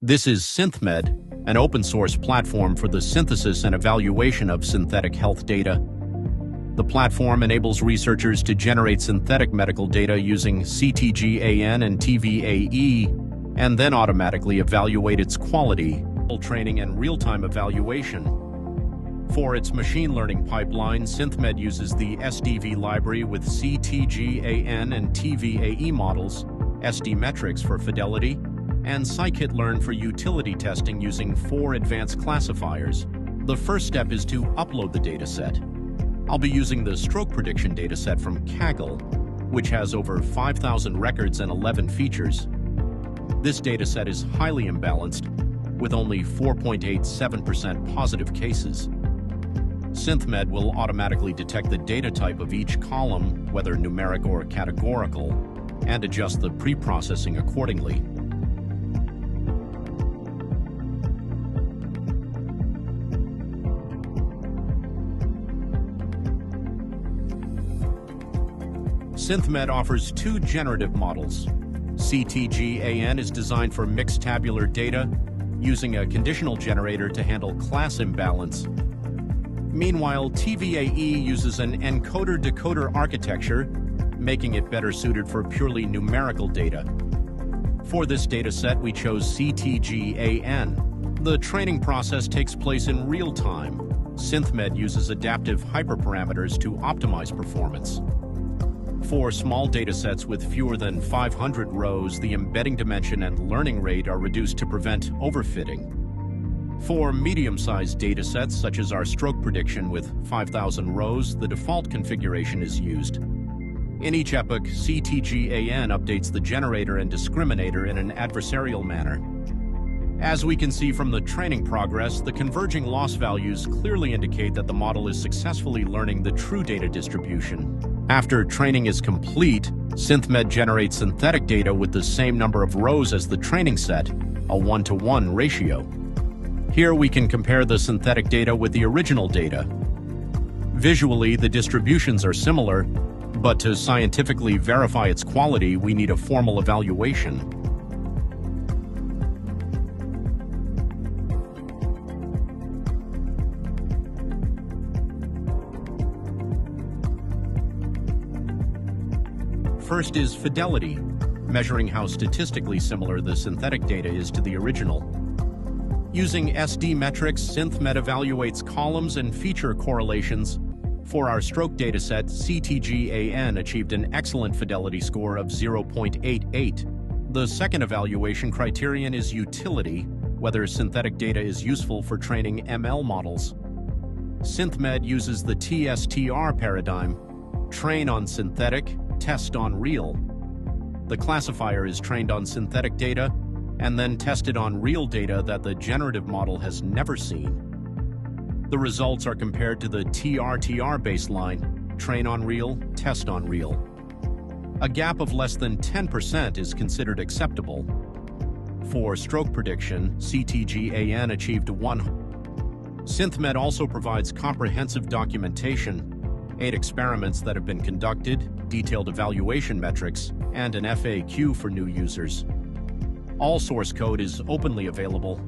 This is SynthMed, an open-source platform for the synthesis and evaluation of synthetic health data. The platform enables researchers to generate synthetic medical data using CTGAN and TVAE, and then automatically evaluate its quality, training, and real-time evaluation. For its machine learning pipeline, SynthMed uses the SDV library with CTGAN and TVAE models, sdmetrics for Fidelity, and scikit-learn for utility testing using 4 advanced classifiers. The first step is to upload the dataset. I'll be using the stroke prediction dataset from Kaggle, which has over 5,000 records and 11 features. This dataset is highly imbalanced, with only 4.87% positive cases. SynthMed will automatically detect the data type of each column, whether numeric or categorical, and adjust the pre-processing accordingly. SynthMed offers 2 generative models. CTGAN is designed for mixed tabular data, using a conditional generator to handle class imbalance. Meanwhile, TVAE uses an encoder-decoder architecture, making it better suited for purely numerical data. For this dataset, we chose CTGAN. The training process takes place in real time. SynthMed uses adaptive hyperparameters to optimize performance. For small datasets with fewer than 500 rows, the embedding dimension and learning rate are reduced to prevent overfitting. For medium-sized datasets, such as our stroke prediction with 5,000 rows, the default configuration is used. In each epoch, CTGAN updates the generator and discriminator in an adversarial manner. As we can see from the training progress, the converging loss values clearly indicate that the model is successfully learning the true data distribution. After training is complete, SynthMed generates synthetic data with the same number of rows as the training set, a 1-to-1 ratio. Here we can compare the synthetic data with the original data. Visually, the distributions are similar, but to scientifically verify its quality, we need a formal evaluation. First is Fidelity, measuring how statistically similar the synthetic data is to the original. Using sdmetrics, SynthMed evaluates columns and feature correlations. For our stroke dataset, CTGAN achieved an excellent fidelity score of 0.88. The second evaluation criterion is utility, whether synthetic data is useful for training ML models. SynthMed uses the TSTR paradigm, train on synthetic, test on real. The classifier is trained on synthetic data and then tested on real data that the generative model has never seen. The results are compared to the TRTR baseline, train on real, test on real. A gap of less than 10% is considered acceptable. For stroke prediction, CTGAN achieved 1. SynthMed also provides comprehensive documentation, 8 experiments that have been conducted, detailed evaluation metrics, and an FAQ for new users. All source code is openly available.